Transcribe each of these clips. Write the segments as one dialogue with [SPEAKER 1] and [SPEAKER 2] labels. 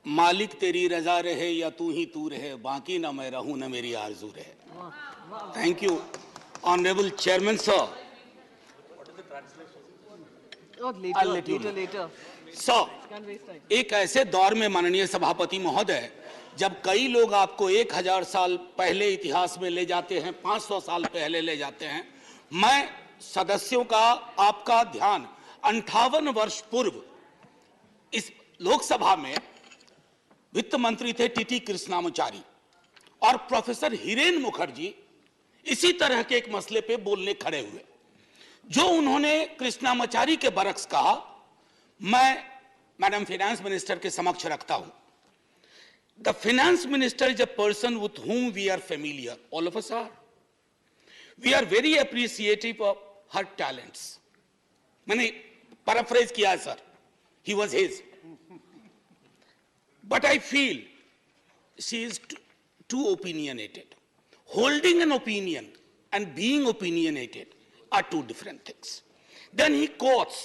[SPEAKER 1] मालिक तेरी रजा रहे या तू ही तू रहे, बाकी ना मैं रहूं ना मेरी आरजू रहे। Thank you honourable chairman sir. एक ऐसे दौर में माननीय सभापति महोदय, जब कई लोग आपको 1000 साल पहले इतिहास में ले जाते हैं, 500 साल पहले ले जाते हैं, मैं सदस्यों का आपका ध्यान 58 वर्ष पूर्व इस लोकसभा में वित्त मंत्री थे टीटी कृष्णामाचारी और प्रोफेसर हिरेन मुखर्जी इसी तरह के एक मसले पे बोलने खड़े हुए। जो उन्होंने कृष्णामाचारी के बरक्स कहा, मैं मैडम फाइनेंस मिनिस्टर के समक्ष रखता हूं। The finance minister is a person with whom we are familiar, all of us are. We are very appreciative of her talents. मैंने पैराफ्रेज किया है sir, he was his. But I feel she is too opinionated. Holding an opinion and being opinionated are two different things. Then he quotes,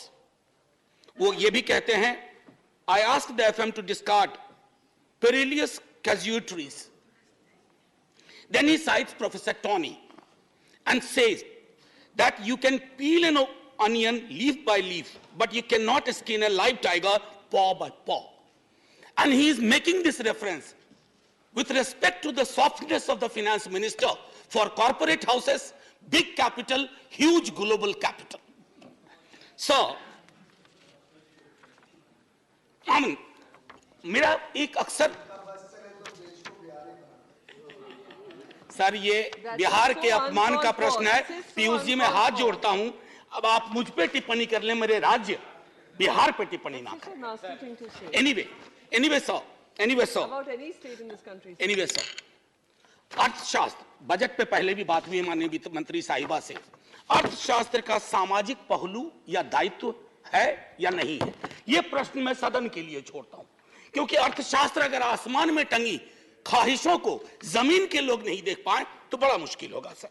[SPEAKER 1] वो ये भी कहते हैं, I asked the FM to discard perilous casualties. Then he cites Professor Tony and says that you can peel an onion leaf by leaf, but you cannot skin a live tiger paw by paw. And he is making this reference with respect to the softness of the finance minister for corporate houses, big capital, huge global capital. So, मेरा एक अक्सर sir ये बिहार के अपमान का प्रश्न है। पीयूष जी मैं हाथ जोड़ता हूं, अब आप मुझ पे टिप्पणी कर लें, मेरे राज्य बिहार पे टिप्पणी ना करें। Anyway, sir.
[SPEAKER 2] About any state in this country.
[SPEAKER 1] Anyway, sir. अर्थशास्त्र, बजट पे पहले भी बात हुई माननीय वित्त मंत्री साहिबा से। अर्थशास्त्र का सामाजिक पहलू या दायित्व है या नहीं है, यह प्रश्न मैं सदन के लिए छोड़ता हूं, क्योंकि अर्थशास्त्र अगर आसमान में टंगी ख्वाहिशों को जमीन के लोग नहीं देख पाए तो बड़ा मुश्किल होगा सर।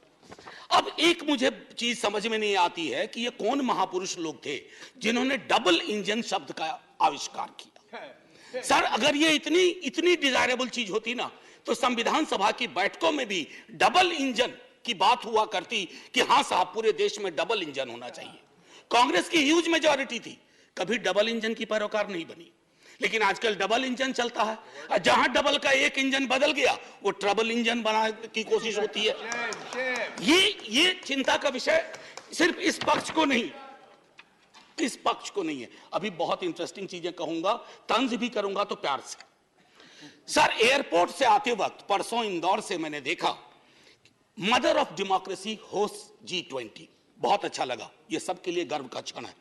[SPEAKER 1] अब एक मुझे चीज समझ में नहीं आती है कि ये कौन महापुरुष लोग थे जिन्होंने डबल इंजन शब्द का आविष्कार किया। सर अगर ये इतनी डिजायरेबल चीज होती ना, तो संविधान सभा की बैठकों में भी डबल इंजन की बात हुआ करती कि हां साहब पूरे देश में डबल इंजन होना चाहिए। कांग्रेस की ह्यूज मेजॉरिटी थी, कभी डबल इंजन की पैरोकार नहीं बनी, लेकिन आजकल डबल इंजन चलता है। जहां डबल का एक इंजन बदल गया वो ट्रबल इंजन बनाने की कोशिश होती है। ये चिंता का विषय सिर्फ इस पक्ष को नहीं, इस पक्ष को नहीं है। अभी बहुत इंटरेस्टिंग चीजें कहूंगा, तंज भी करूंगा तो प्यार से। सर एयरपोर्ट से आते वक्त परसों इंदौर से मैंने देखा mother of democracy host G20, बहुत अच्छा लगा, ये सबके लिए गर्व का क्षण है।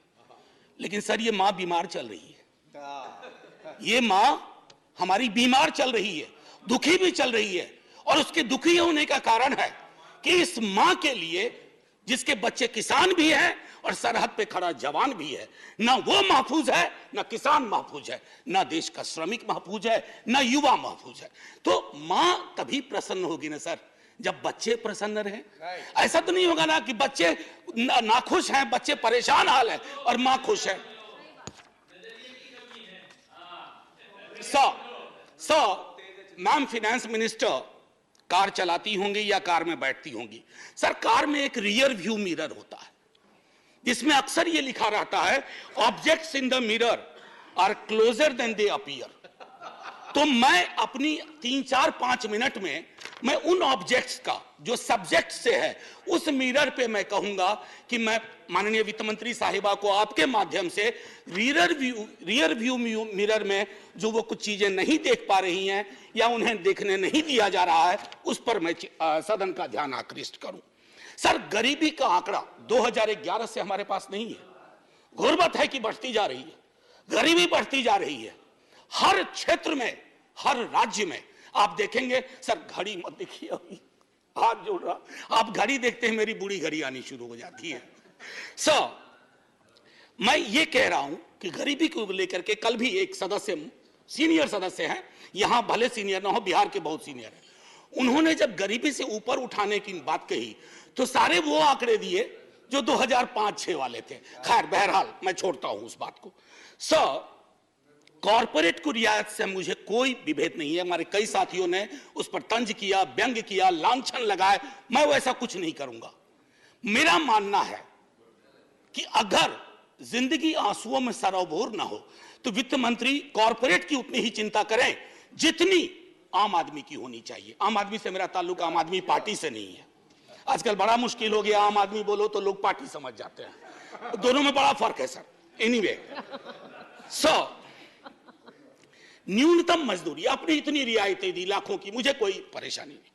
[SPEAKER 1] लेकिन सर ये मां बीमार चल रही है, ये मां हमारी बीमार चल रही है, दुखी भी चल रही है, और उसके दुखी होने का कारण है कि इस मां के लिए जिसके बच्चे किसान भी हैं और सरहद पे खड़ा जवान भी है, ना वो महफूज है, ना किसान महफूज है, ना देश का श्रमिक महफूज है, ना युवा महफूज है। तो मां तभी प्रसन्न होगी ना सर जब बच्चे प्रसन्न रहें। ऐसा तो नहीं होगा ना कि बच्चे नाखुश हैं, बच्चे परेशान हाल है और मां खुश है। मैम फाइनेंस मिनिस्टर कार चलाती होंगी या कार में बैठती होंगी। सर कार में एक रियर व्यू मिरर होता है जिसमें अक्सर ये लिखा रहता है objects in the mirror are closer than they appear. तो मैं अपनी 3-4-5 मिनट में मैं उन ऑब्जेक्ट्स का जो सब्जेक्ट से है उस मिरर पे मैं कहूंगा कि मैं माननीय वित्त मंत्री साहिबा को आपके माध्यम से रियर व्यू मिरर में जो वो कुछ चीजें नहीं देख पा रही हैं या उन्हें देखने नहीं दिया जा रहा है उस पर मैं सदन का ध्यान आकृष्ट करूं। सर गरीबी का आंकड़ा 2011 से हमारे पास नहीं है, गुर्बत है कि बढ़ती जा रही है, गरीबी बढ़ती जा रही है हर क्षेत्र में, हर राज्य में। आप देखेंगे सर, घड़ी मत देखिए, अभी हाथ जोड़ रहा, आप घड़ी देखते हैं मेरी बूढ़ी घड़ी आनी शुरू हो जाती है। सर मैं ये कह रहा हूं कि गरीबी को लेकर के कल भी एक सदस्य, सीनियर सदस्य हैं, यहां भले सीनियर ना हो, बिहार के बहुत सीनियर हैं, उन्होंने जब गरीबी से ऊपर उठाने की बात कही तो सारे वो आंकड़े दिए जो 2005-6 वाले थे। खैर बहरहाल मैं छोड़ता हूं उस बात को। सर कॉरपोरेट को रियायत से मुझे कोई विभेद नहीं है। हमारे कई साथियों ने उस पर तंज किया, व्यंग किया, लांछन लगाए, मैं वैसा कुछ नहीं करूंगा। मेरा मानना है कि अगर जिंदगी आंसुओं में सरोबोर ना हो तो वित्त मंत्री कॉरपोरेट की उतनी ही चिंता करें जितनी आम आदमी की होनी चाहिए। आम आदमी से मेरा ताल्लुक आम आदमी पार्टी से नहीं है। आजकल बड़ा मुश्किल हो गया, आम आदमी बोलो तो लोग पार्टी समझ जाते हैं। दोनों में बड़ा फर्क है सर। एनीवे, न्यूनतम मजदूरी, आपने इतनी रियायतें दी लाखों की, मुझे कोई परेशानी नहीं,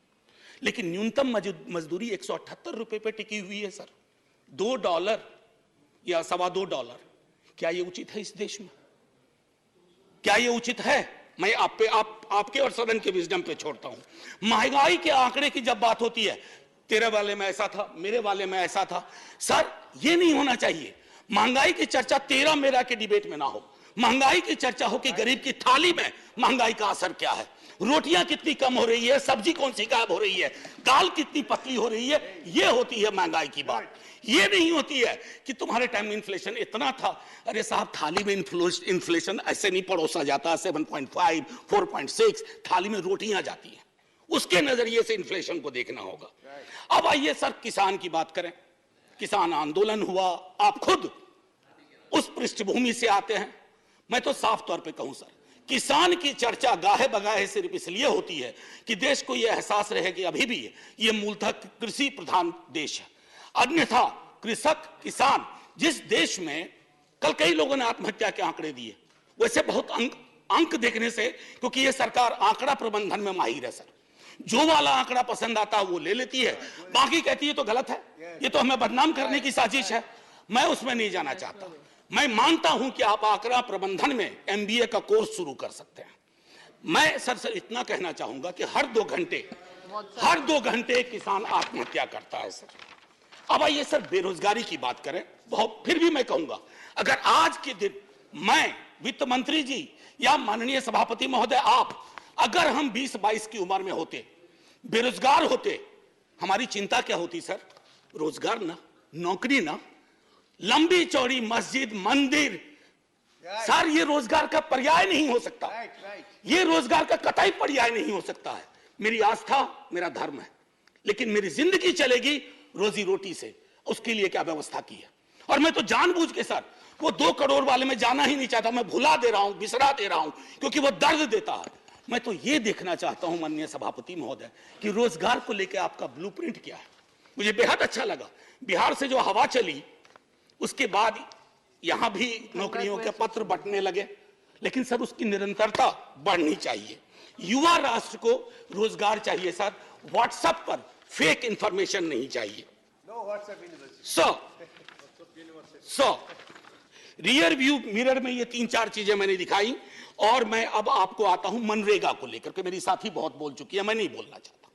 [SPEAKER 1] लेकिन न्यूनतम मजदूरी 178 रुपए पे टिकी हुई है सर। $2 या $2.25, क्या ये उचित है इस देश में? क्या ये उचित है? मैं आपके और सदन के विजडम पे छोड़ता हूं। महंगाई के आंकड़े की जब बात होती है, तेरे वाले में ऐसा था, मेरे वाले में ऐसा था, सर ये नहीं होना चाहिए। महंगाई की चर्चा तेरा मेरा के डिबेट में ना हो, महंगाई की चर्चा हो कि गरीब की थाली में महंगाई का असर क्या है, रोटियां कितनी कम हो रही है, सब्जी कौन सी गायब हो रही है, दाल कितनी पतली हो रही है, ये होती है महंगाई की बात। ये नहीं होती है कि तुम्हारे टाइम में इन्फ्लेशन इतना था। अरे साहब, थाली में इन्फ्लेशन ऐसे नहीं परोसा जाता। 7.5, 4.6 थाली में रोटियां जाती हैं, उसके नजरिए से इन्फ्लेशन को देखना होगा। अब आइए सर किसान की बात करें। किसान आंदोलन हुआ, आप खुद उस पृष्ठभूमि से आते हैं। मैं तो साफ तौर पे कहूं सर, किसान की चर्चा गाहे बगाहे सिर्फ इसलिए होती है कि देश को यह एहसास रहे कि अभी भी ये मूलतः कृषि प्रधान देश है। अन्यथा कृषक, किसान, जिस देश में कल कई लोगों ने आत्महत्या के आंकड़े दिए, वैसे बहुत अंक देखने से, क्योंकि ये सरकार आंकड़ा प्रबंधन में माहिर है सर, जो वाला आंकड़ा पसंद आता है वो ले लेती है, बाकी कहती है तो गलत है, ये तो हमें बदनाम करने की साजिश है। मैं उसमें नहीं जाना चाहता। मैं मानता हूं कि आप आंकड़ा प्रबंधन में MBA का कोर्स शुरू कर सकते हैं। मैं सर से इतना कहना चाहूंगा कि हर 2 घंटे किसान आत्महत्या करता है सर। अब आइए सर बेरोजगारी की बात करें। बहुत फिर भी मैं कहूंगा, अगर आज के दिन मैं, वित्त मंत्री जी या माननीय सभापति महोदय आप, अगर हम 20-22 की उम्र में होते, बेरोजगार होते, हमारी चिंता क्या होती सर? रोजगार ना, नौकरी ना, लंबी चौड़ी मस्जिद, मंदिर, सर ये रोजगार का पर्याय नहीं हो सकता। ये रोजगार का कतई पर्याय नहीं हो सकता है। मेरी आस्था मेरा धर्म है, लेकिन मेरी जिंदगी चलेगी रोजी रोटी से। उसके लिए क्या व्यवस्था की है? और मैं तो जानबूझ के सर वो 2 करोड़ वाले में जाना ही नहीं चाहता। मैं भुला दे रहा हूं, बिसरा दे रहा हूं, क्योंकि वो दर्द देता है। मैं तो ये देखना चाहता हूं माननीय सभापति महोदय कि रोजगार को लेकर आपका ब्लूप्रिंट क्या है। मुझे बेहद अच्छा लगा, बिहार से जो हवा चली उसके बाद यहां भी नौकरियों के पत्र बंटने लगे, लेकिन सर उसकी निरंतरता बढ़नी चाहिए। युवा राष्ट्र को रोजगार चाहिए सर, व्हाट्सएप पर फेक इंफॉर्मेशन नहीं चाहिए। रियर व्यू मिरर में ये 3-4 चीजें मैंने दिखाई। और मैं अब आपको आता हूं मनरेगा को लेकर के। मेरी साथी बहुत बोल चुकी है, मैं नहीं बोलना चाहता।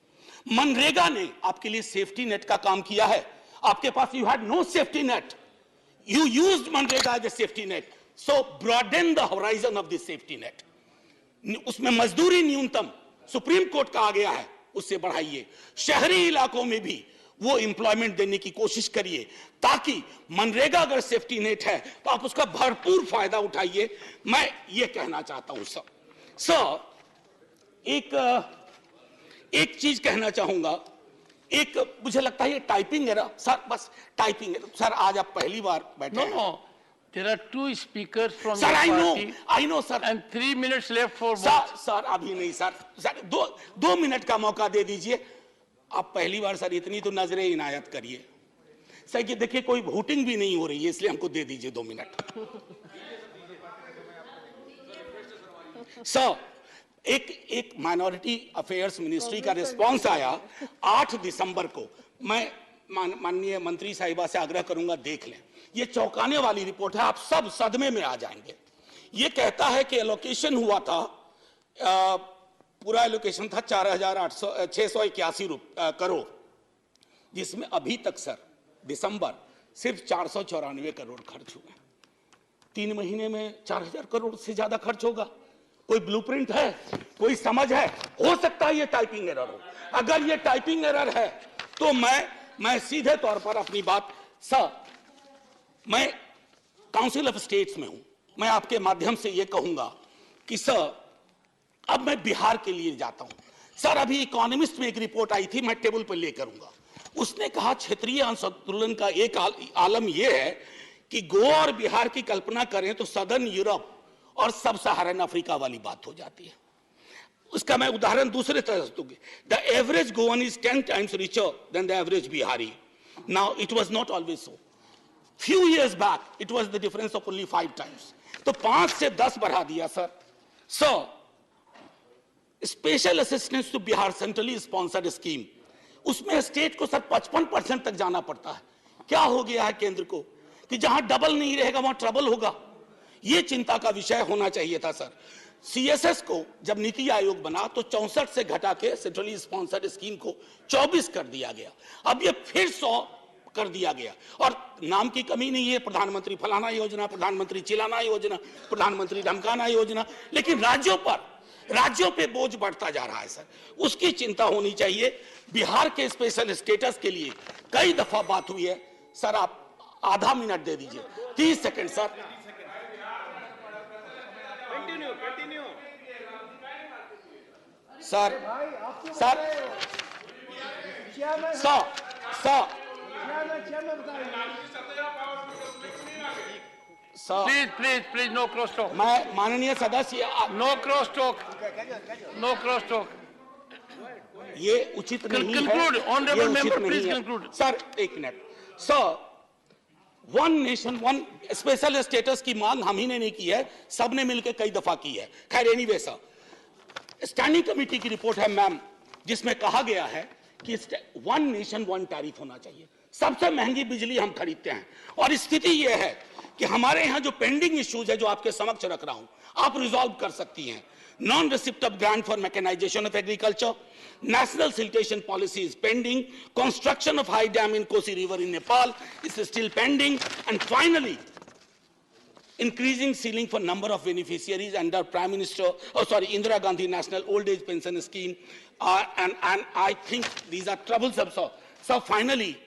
[SPEAKER 1] मनरेगा ने आपके लिए सेफ्टी नेट का काम किया है। आपके पास you had no safety net, you used MNREGA as a safety net, so broaden the horizon of this safety net. उसमें मजदूरी न्यूनतम सुप्रीम कोर्ट का आ गया है, उससे बढ़ाइए। शहरी इलाकों में भी वो एम्प्लॉयमेंट देने की कोशिश करिए, ताकि मनरेगा अगर सेफ्टी नेट है तो आप उसका भरपूर फायदा उठाइए। मैं ये कहना चाहता हूं सर, एक चीज कहना चाहूंगा। एक मुझे लगता है ये टाइपिंग एरर सर, बस टाइपिंग एरर सर। आज आप पहली बार बैठे हैं।
[SPEAKER 3] No, there are 2 speakers from
[SPEAKER 1] sir,
[SPEAKER 3] your
[SPEAKER 1] I know sir,
[SPEAKER 3] and 3 minutes left for both.
[SPEAKER 1] Sir अभी नहीं सर, 2 मिनट का मौका दे दीजिए। आप पहली बार सर, इतनी तो नजरें इनायत करिए सर। कि देखिए कोई वोटिंग भी नहीं हो रही है, इसलिए हमको दे दीजिए 2 मिनट सर। एक माइनॉरिटी अफेयर्स मिनिस्ट्री का रिस्पांस आया 8 दिसंबर को। मैं माननीय मंत्री साहिबा से आग्रह करूंगा, देख लें। ये चौंकाने वाली रिपोर्ट है, आप सब सदमे में आ जाएंगे। ये कहता है कि एलोकेशन हुआ था, पूरा एलोकेशन था 4,681 करोड़, जिसमें अभी तक सर दिसंबर सिर्फ 494 करोड़ खर्च हुए। 3 महीने में 4,000 करोड़ से ज्यादा खर्च होगा। कोई ब्लूप्रिंट है, कोई समझ है? हो सकता है ये टाइपिंग एरर हो। अगर ये टाइपिंग एरर है तो मैं सीधे तौर पर अपनी बात सर, मैं काउंसिल ऑफ स्टेट्स में हूं, मैं आपके माध्यम से ये कहूंगा कि सर अब मैं बिहार के लिए जाता हूं। सर अभी इकोनॉमिस्ट में एक रिपोर्ट आई थी, मैं टेबल पर ले करूंगा। उसने कहा क्षेत्रीय असंतुलन का एक आलम यह है कि गोवा और बिहार की कल्पना करें तो सदर्न यूरोप और सब सहारन अफ्रीका वाली बात हो जाती है। उसका मैं उदाहरण दूसरे तरह से दूंगी। The average Goan is 10 times richer than the average Bihari. Now it was not always so. Few years back it was the difference of only 5 times. तो 5 से 10 बढ़ा दिया sir. Sir special assistance to Bihar centrally sponsored scheme, उसमें state को sir 55% तक जाना पड़ता है। क्या हो गया है केंद्र को कि जहां डबल नहीं रहेगा वहां ट्रबल होगा। यह चिंता का विषय होना चाहिए था सर। सीएसएस को जब नीति आयोग बना तो 64 से घटा के सेंट्रली स्पॉन्सर्ड स्कीम को 24 कर दिया गया। अब ये फिर 100 कर दिया गया और नाम की कमी नहीं है, प्रधानमंत्री फलाना योजना, प्रधानमंत्री चिलाना योजना, प्रधानमंत्री ढमकाना योजना, लेकिन राज्यों पे बोझ बढ़ता जा रहा है सर। उसकी चिंता होनी चाहिए। बिहार के स्पेशल स्टेटस के लिए कई दफा बात हुई है सर, आप आधा मिनट दे दीजिए, 30 second sir. Sir sir sir
[SPEAKER 3] Please, no cross talk.
[SPEAKER 1] मैं माननीय सदस्य,
[SPEAKER 3] No cross talk. No cross talk.
[SPEAKER 1] ये उचित नहीं है।
[SPEAKER 3] Conclude, honorable
[SPEAKER 1] ये उचित
[SPEAKER 3] member,
[SPEAKER 1] नहीं
[SPEAKER 3] please
[SPEAKER 1] है।
[SPEAKER 3] conclude.
[SPEAKER 1] सर एक minute. Sir one nation one special status की मांग हम ही ने नहीं की है, सबने मिलकर कई दफा की है। खैर एनीवे सर, स्टैंडिंग कमेटी की रिपोर्ट है मैम, जिसमें कहा गया है कि वन नेशन वन टैरिफ होना चाहिए। सबसे महंगी बिजली हम खरीदते हैं और स्थिति यह है कि हमारे यहां जो पेंडिंग इश्यूज है जो आपके समक्ष रख रहा हूं, आप रिजॉल्व कर सकती हैं। Non receipt of grant for mechanisation of agriculture, national siltation policy is pending, construction of high dam in Kosi river in Nepal is still pending, and finally increasing ceiling for number of beneficiaries under Indira Gandhi National Old Age Pension Scheme, and I think these are troublesome. So finally,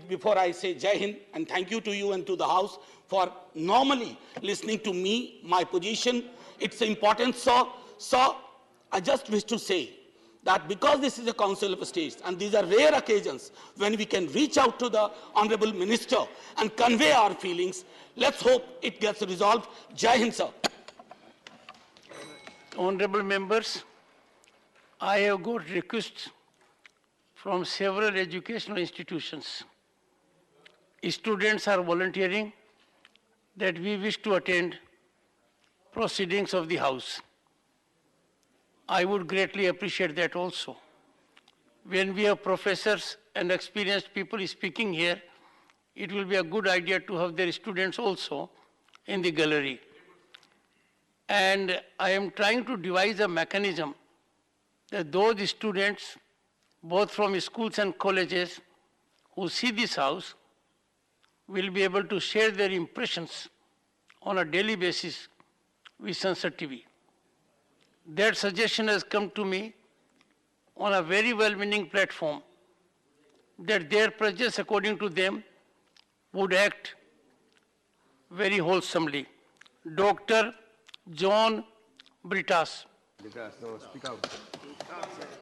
[SPEAKER 1] before I say Jai Hind and thank you to you and to the House for normally listening to me, my position, it's important, sir. I just wish to say that because this is a Council of States and these are rare occasions when we can reach out to the Honorable Minister and convey our feelings, let's hope it gets resolved. Jai Hind, sir.
[SPEAKER 3] Honorable members, I have got requests from several educational institutions. Students are volunteering that we wish to attend proceedings of the House. I would greatly appreciate that also. When we have professors and experienced people speaking here, it will be a good idea to have their students also in the gallery. And I am trying to devise a mechanism that those students, both from schools and colleges, who see this house, will be able to share their impressions on a daily basis with Sansad TV. That suggestion has come to me on a very well-meaning platform that their presence, according to them, would act very wholesomely. Dr. John Britas.
[SPEAKER 4] So speak out.